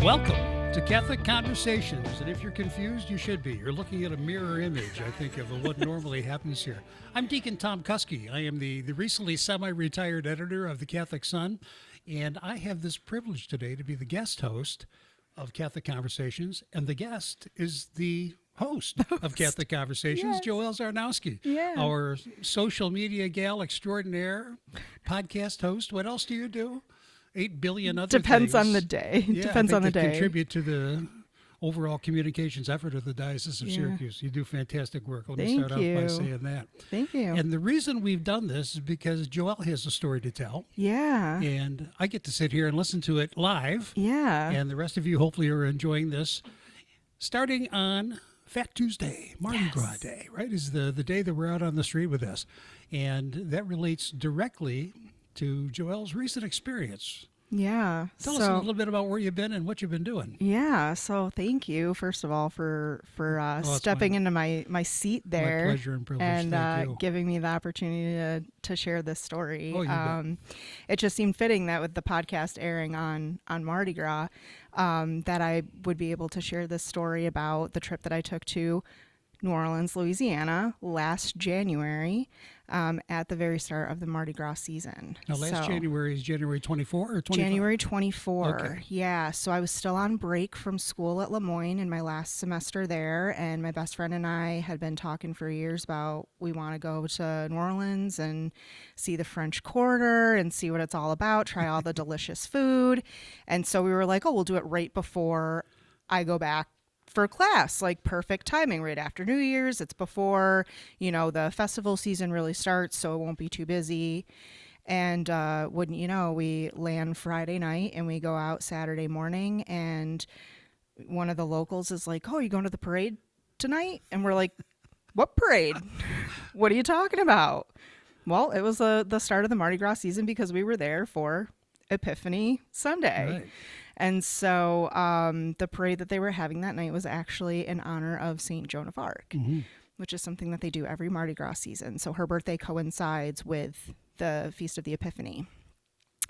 Welcome to Catholic Conversations, and if you're confused, you should be. You're looking at a mirror image, I think, of what normally happens here. I'm Deacon Tom Cuskey. I am the recently semi-retired editor of the Catholic Sun, and I have this privilege today to be the guest host of Catholic Conversations, and the guest is the host of Catholic Conversations, Yes. Joelle Zarnowski, Yeah. our social media gal extraordinaire, podcast host. What else do you do? 8 billion other Depends things. on the day. Yeah, Depends I think on the that day. contribute to the overall communications effort of the Diocese of Yeah. Syracuse. You do fantastic work. Let me Thank start off by you. saying that. Thank you. And the reason we've done this is because Joelle has a story to tell, yeah. and I get to sit here and listen to it live. Yeah. And the rest of you hopefully are enjoying this. Starting on Fat Tuesday, Mardi Gras Day, right, is the day that we're out on the street with this. And that relates directly to Joelle's recent experience. Yeah. Tell us a little bit about where you've been and what you've been doing. Yeah. So thank you, first of all, for stepping into my seat there. My pleasure and privilege. And Thank you. giving me the opportunity to share this story. Oh, you bet. It just seemed fitting that with the podcast airing on Mardi Gras, that I would be able to share this story about the trip that I took to New Orleans, Louisiana last January, at the very start of the Mardi Gras season. Now, last January is January 24 or 25? January 24. Okay. Yeah. So I was still on break from school at Lemoyne in my last semester there. And my best friend and I had been talking for years about we want to go to New Orleans and see the French Quarter and see what it's all about, try all the delicious food. And so we were like, oh, we'll do it right before I go back for class, like perfect timing right after New Year's. It's before, the festival season really starts, so it won't be too busy. And wouldn't you know, we land Friday night and we go out Saturday morning, and one of the locals is like, oh, you going to the parade tonight? And we're like, what parade? What are you talking about? Well, it was the start of the Mardi Gras season because we were there for Epiphany Sunday. Right. And so the parade that they were having that night was actually in honor of St. Joan of Arc, Mm-hmm. which is something that they do every Mardi Gras season. So her birthday coincides with the Feast of the Epiphany.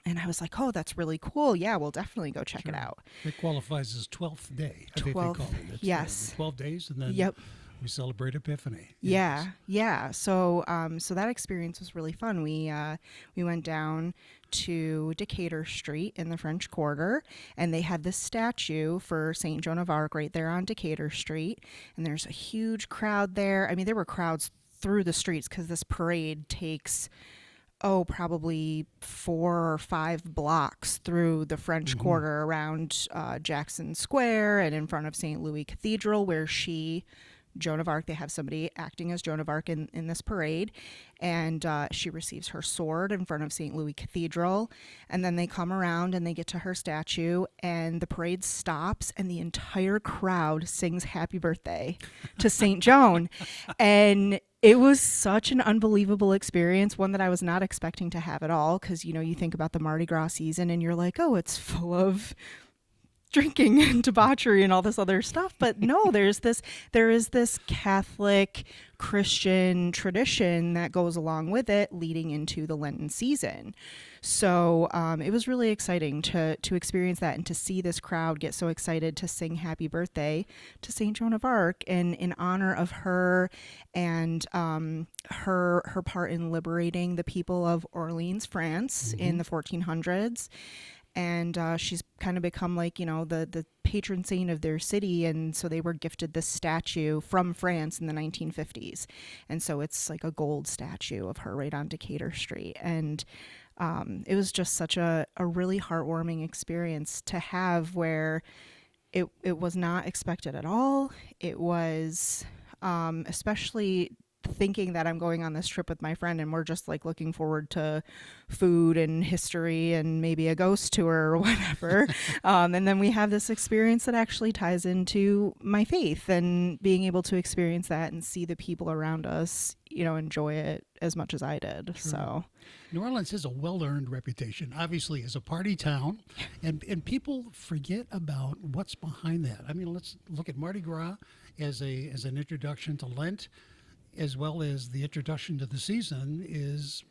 And I was like, oh, that's really cool. Yeah, we'll definitely go check it out. It qualifies as 12th day, I think they call 12th, it. It's, yes. 12 days, and then Yep. we celebrate Epiphany. Yeah, yeah. So, so that experience was really fun. We went down to Decatur Street in the French Quarter, and they had this statue for Saint Joan of Arc right there on Decatur Street. And there's a huge crowd there. I mean, there were crowds through the streets because this parade takes probably 4 or 5 blocks through the French Quarter around Jackson Square and in front of St. Louis Cathedral, where Joan of Arc, they have somebody acting as Joan of Arc in this parade, and she receives her sword in front of St. Louis Cathedral, and then they come around and they get to her statue, and the parade stops, and the entire crowd sings happy birthday to St. Joan. And it was such an unbelievable experience, one that I was not expecting to have at all, because, you think about the Mardi Gras season, and you're like, oh, it's full of drinking and debauchery and all this other stuff. But no, there is this Catholic Christian tradition that goes along with it leading into the Lenten season. So it was really exciting to experience that and to see this crowd get so excited to sing happy birthday to St. Joan of Arc in honor of her and her part in liberating the people of Orleans, France in the 1400s. And she's kind of become like, the patron saint of their city. And so they were gifted this statue from France in the 1950s. And so it's like a gold statue of her right on Decatur Street. And it was just such a really heartwarming experience to have, where it was not expected at all. It was especially thinking that I'm going on this trip with my friend and we're just like looking forward to food and history and maybe a ghost tour or whatever. And then we have this experience that actually ties into my faith and being able to experience that and see the people around us, enjoy it as much as I did. Sure. So New Orleans has a well-earned reputation, obviously, as a party town, and people forget about what's behind that. I mean, let's look at Mardi Gras as an introduction to Lent, as well as the introduction to the season is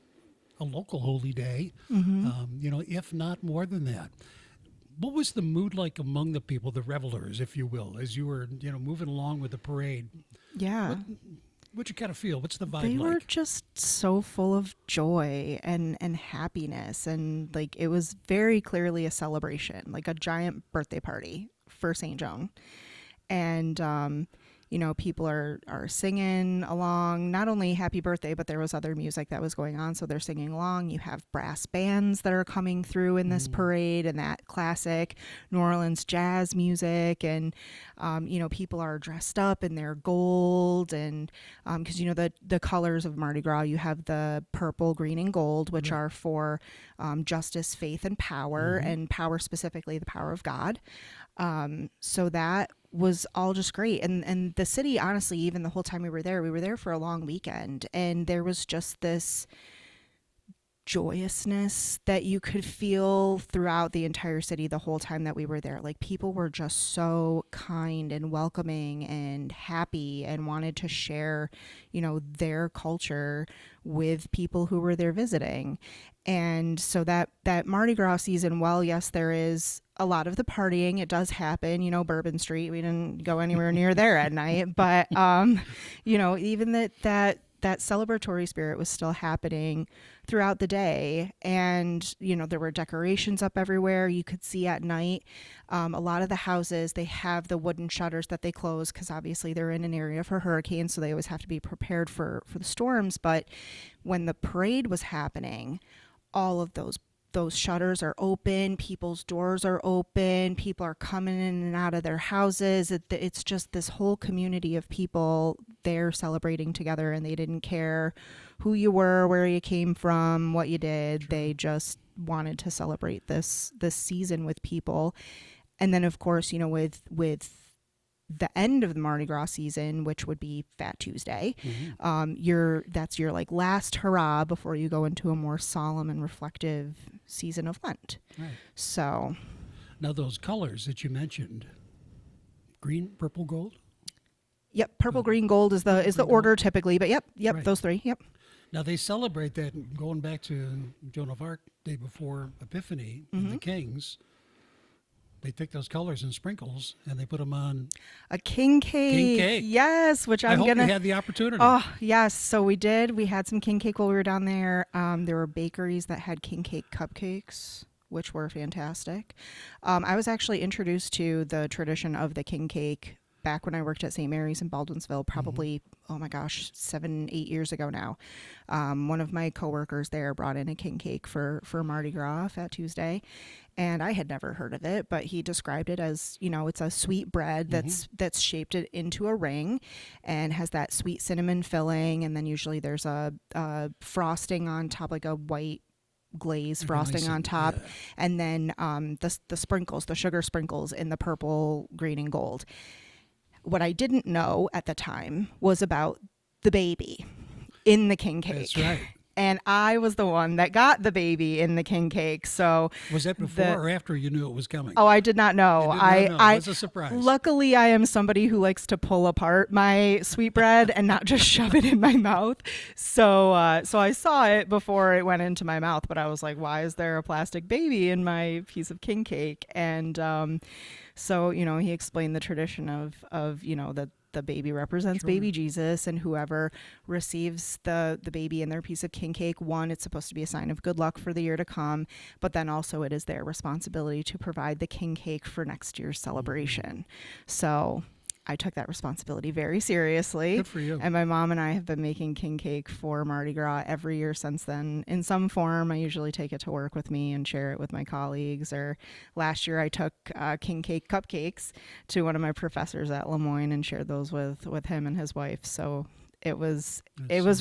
a local holy day, if not more than that. What was the mood like among the people, the revelers, if you will, as you were, moving along with the parade? Yeah. What'd you kind of feel? What's the vibe They like? were just so full of joy and happiness, and like it was very clearly a celebration, like a giant birthday party for St. Joan. And people are singing along, not only happy birthday, but there was other music that was going on, so they're singing along. You have brass bands that are coming through in this parade, and that classic New Orleans jazz music. And people are dressed up in their gold, and because the colors of Mardi Gras, you have the purple, green, and gold, which are for justice, faith, and power, and power, specifically the power of God. So that was all just great. And the city, honestly, even the whole time we were there for a long weekend, and there was just this joyousness that you could feel throughout the entire city the whole time that we were there. Like, people were just so kind and welcoming and happy and wanted to share, their culture with people who were there visiting. And so that Mardi Gras season, well, yes, there is a lot of the partying. It does happen, Bourbon Street. We didn't go anywhere near there at night, but even that celebratory spirit was still happening throughout the day. And there were decorations up everywhere. You could see at night, a lot of the houses, they have the wooden shutters that they close because obviously they're in an area for hurricanes, so they always have to be prepared for the storms. But when the parade was happening, all of those shutters are open, people's doors are open, people are coming in and out of their houses. It's just this whole community of people there celebrating together, and they didn't care who you were, where you came from, what you did. True. They just wanted to celebrate this season with people. And then, of course, with the end of the Mardi Gras season, which would be Fat Tuesday, that's your like last hurrah before you go into a more solemn and reflective season of Lent. Right. So now those colors that you mentioned, green, purple, gold. Yep, purple, green, gold is the order gold. Typically, but yep, right. Those three. Yep. Now they celebrate that going back to Joan of Arc, day before Epiphany, the Kings. They take those colors and sprinkles and they put them on a king cake. King cake. Yes, which I hope you had the opportunity. Oh, yes. So we did. We had some king cake while we were down there. There were bakeries that had king cake cupcakes, which were fantastic. I was actually introduced to the tradition of the king cake back when I worked at St. Mary's in Baldwinsville, probably, 7-8 years ago now. One of my coworkers there brought in a king cake for Mardi Gras, Fat Tuesday, and I had never heard of it, but he described it as, it's a sweet bread that's shaped it into a ring and has that sweet cinnamon filling, and then usually there's a frosting on top, like a white glaze frosting on top, and then the sprinkles, the sugar sprinkles in the purple, green, and gold. What I didn't know at the time was about the baby in the king cake. That's right. And I was the one that got the baby in the king cake. So was that before or after you knew it was coming? Oh, I did not know. It was a surprise. Luckily, I am somebody who likes to pull apart my sweetbread and not just shove it in my mouth. So I saw it before it went into my mouth, but I was like, why is there a plastic baby in my piece of king cake? And so, he explained the tradition of that the baby represents baby Jesus, and whoever receives the baby in their piece of king cake, one, it's supposed to be a sign of good luck for the year to come, but then also it is their responsibility to provide the king cake for next year's celebration. So I took that responsibility very seriously. Good for you. And my mom and I have been making king cake for Mardi Gras every year since then. In some form, I usually take it to work with me and share it with my colleagues. Or last year I took king cake cupcakes to one of my professors at Lemoyne and shared those with him and his wife. So it was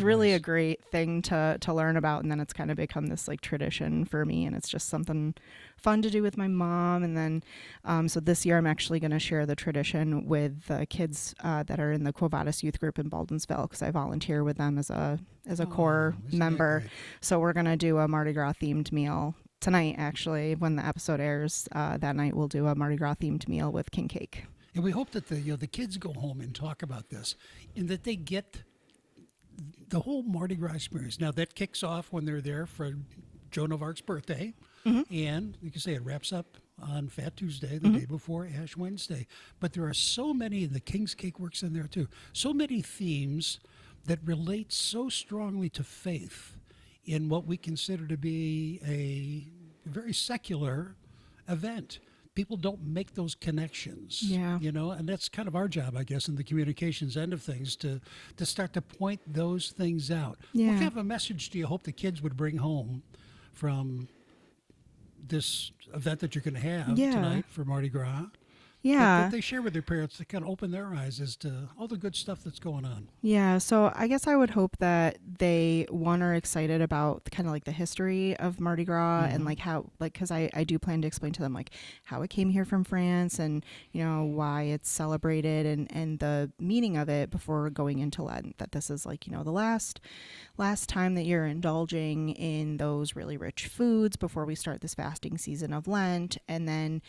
really a great thing to learn about, and then it's kind of become this like tradition for me, and it's just something fun to do with my mom. And then so this year I'm actually going to share the tradition with the kids that are in the Quo Vadis youth group in Baldwinsville, because I volunteer with them as a core member. So we're going to do a Mardi Gras themed meal tonight. Actually, when the episode airs that night, we'll do a Mardi Gras themed meal with king cake. And we hope that the kids go home and talk about this, and that they get the whole Mardi Gras experience. Now that kicks off when they're there for Joan of Arc's birthday. And you can say it wraps up on Fat Tuesday, the day before Ash Wednesday. But there are so many, and the King's Cake works in there too, so many themes that relate so strongly to faith in what we consider to be a very secular event. People don't make those connections, and that's kind of our job, I guess, in the communications end of things, to start to point those things out. Yeah. What kind of a message do you hope the kids would bring home from this event that you're going to have tonight for Mardi Gras? That they share with their parents to kind of open their eyes as to all the good stuff that's going on. Yeah, so I guess I would hope that they, one, are excited about kind of like the history of Mardi Gras and like how, like, because I do plan to explain to them like how it came here from France and, why it's celebrated and the meaning of it before going into Lent, that this is like, the last time that you're indulging in those really rich foods before we start this fasting season of Lent, and then,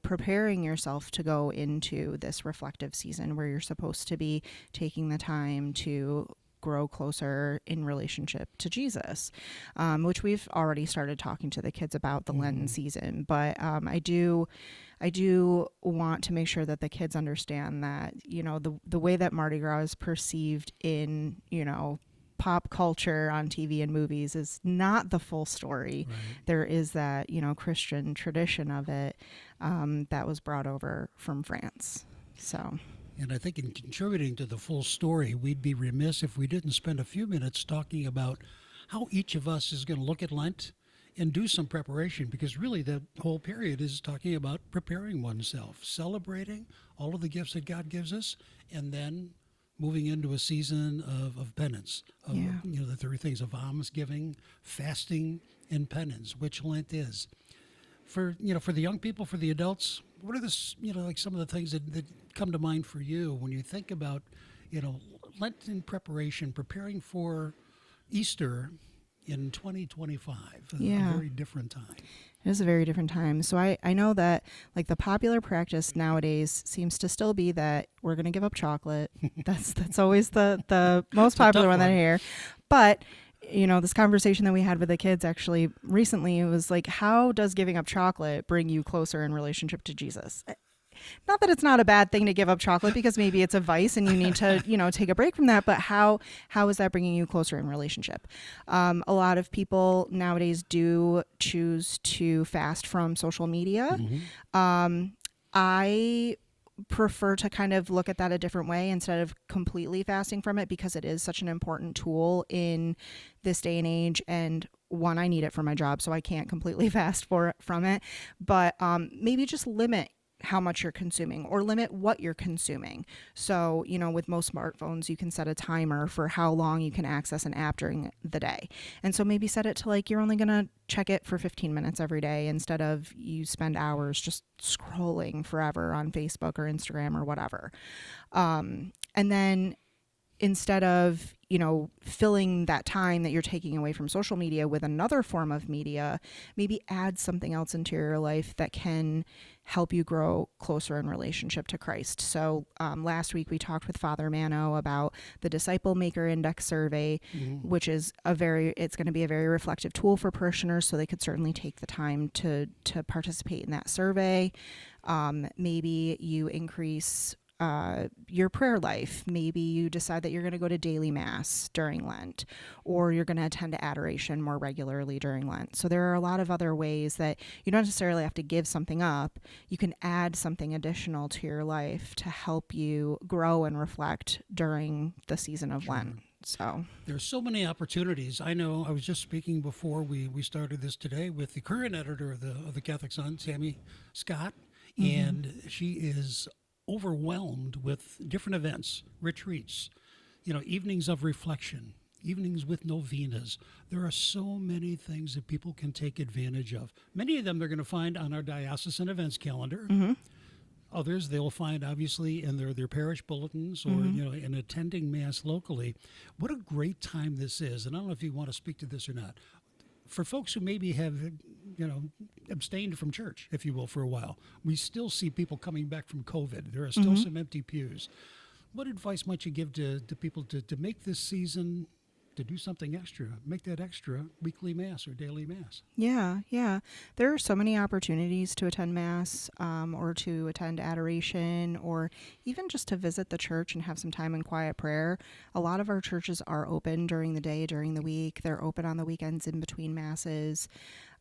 preparing yourself to go into this reflective season where you're supposed to be taking the time to grow closer in relationship to Jesus, which we've already started talking to the kids about the Lenten season. But I do want to make sure that the kids understand that, the way that Mardi Gras is perceived in, pop culture on TV and movies is not the full story. Right. There is that, Christian tradition of it that was brought over from France. So. And I think in contributing to the full story, we'd be remiss if we didn't spend a few minutes talking about how each of us is going to look at Lent and do some preparation, because really the whole period is talking about preparing oneself, celebrating all of the gifts that God gives us, and then moving into a season of penance, the three things of almsgiving, fasting, and penance, which Lent is. For the young people, for the adults, what are some of the things that come to mind for you when you think about, Lenten preparation, preparing for Easter in 2025, a very different time. It is a very different time. So I know that like the popular practice nowadays seems to still be that we're going to give up chocolate. That's always the most popular one that I hear. But this conversation that we had with the kids actually recently, it was like, how does giving up chocolate bring you closer in relationship to Jesus? Not that it's not a bad thing to give up chocolate, because maybe it's a vice and you need to, take a break from that. But how is that bringing you closer in relationship? A lot of people nowadays do choose to fast from social media. I prefer to kind of look at that a different way instead of completely fasting from it, because it is such an important tool in this day and age. And one, I need it for my job, so I can't completely fast from it. But maybe just limit how much you're consuming, or limit what you're consuming. So, with most smartphones, you can set a timer for how long you can access an app during the day. And so maybe set it to like, you're only going to check it for 15 minutes every day instead of you spend hours just scrolling forever on Facebook or Instagram or whatever. And then instead of, filling that time that you're taking away from social media with another form of media, maybe add something else into your life that can help you grow closer in relationship to Christ. So last week we talked with Father Mano about the Disciple Maker Index survey, which is it's going to be a very reflective tool for parishioners, so they could certainly take the time to participate in that survey. Maybe you increase your prayer life. Maybe you decide that you're going to go to daily mass during Lent, or you're going to attend to adoration more regularly during Lent. So there are a lot of other ways that you don't necessarily have to give something up. You can add something additional to your life to help you grow and reflect during the season of Lent. So there's so many opportunities. I know I was just speaking before we started this today with the current editor of the Catholic Sun, Sammy Scott, and she is overwhelmed with different events, retreats, evenings of reflection, evenings with novenas. There are so many things that people can take advantage of. Many of them they're going to find on our diocesan events calendar. Others they'll find obviously in their parish bulletins or in attending mass locally. What a great time this is. And I don't know if you want to speak to this or not. For folks who maybe have, abstained from church, if you will, for a while, we still see people coming back from COVID. There are still some empty pews. What advice might you give to people to make this season to do something extra, make that extra weekly Mass or daily Mass. Yeah, yeah. There are so many opportunities to attend Mass or to attend adoration or even just to visit the church and have some time in quiet prayer. A lot of our churches are open during the day, during the week. They're open on the weekends in between Masses.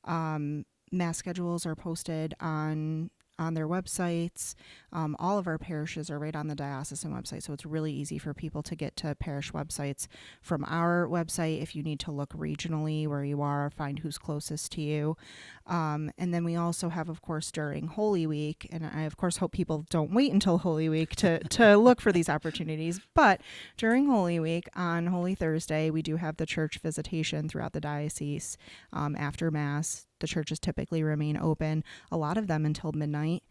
Mass schedules are posted on their websites. All of our parishes are right on the diocesan website, so it's really easy for people to get to parish websites from our website if you need to look regionally where you are, find who's closest to you. And then we also have, of course, during Holy Week, and I, of course, hope people don't wait until Holy Week to look for these opportunities, but during Holy Week, on Holy Thursday, we do have the church visitation throughout the diocese after Mass. The churches typically remain open, a lot of them until midnight,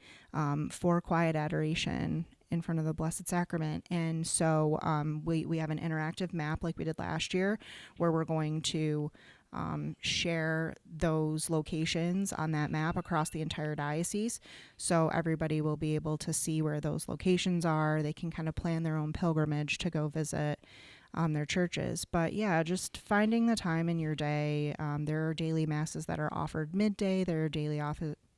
for quiet adoration in front of the Blessed Sacrament. And so we have an interactive map like we did last year where we're going to share those locations on that map across the entire diocese. So everybody will be able to see where those locations are. They can kind of plan their own pilgrimage to go visit their churches. But yeah, just finding the time in your day. There are daily Masses that are offered midday. There are daily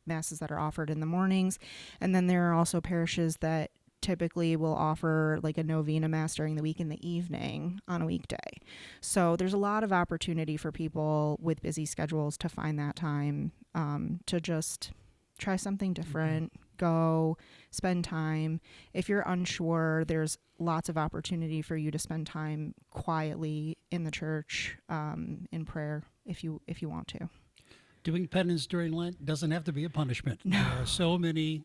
Masses that are offered in the mornings. And then there are also parishes that typically will offer like a novena Mass during the week in the evening on a weekday. So there's a lot of opportunity for people with busy schedules to find that time to just try something different, go spend time. If you're unsure, there's lots of opportunity for you to spend time quietly in the church, in prayer, if you want to. Doing penance during Lent doesn't have to be a punishment. No. There are so many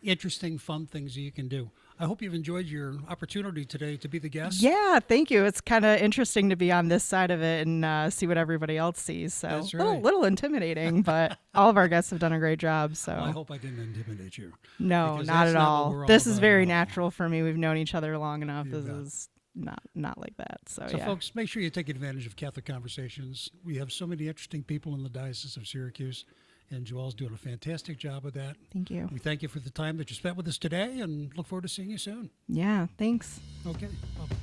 interesting, fun things that you can do. I hope you've enjoyed your opportunity today to be the guest. Yeah, thank you. It's kind of interesting to be on this side of it and see what everybody else sees. So That's a right. little intimidating, but all of our guests have done a great job. So Well, I hope I didn't intimidate you. no, because not that's at not what all. we're all This is about very at all. natural for me. We've known each other long enough. You This bet. is not like that. So So, yeah. folks, make sure you take advantage of Catholic Conversations. We have so many interesting people in the Diocese of Syracuse, and Joelle's doing a fantastic job with that. Thank you. We thank you for the time that you spent with us today and look forward to seeing you soon. Yeah, thanks. Okay, bye-bye.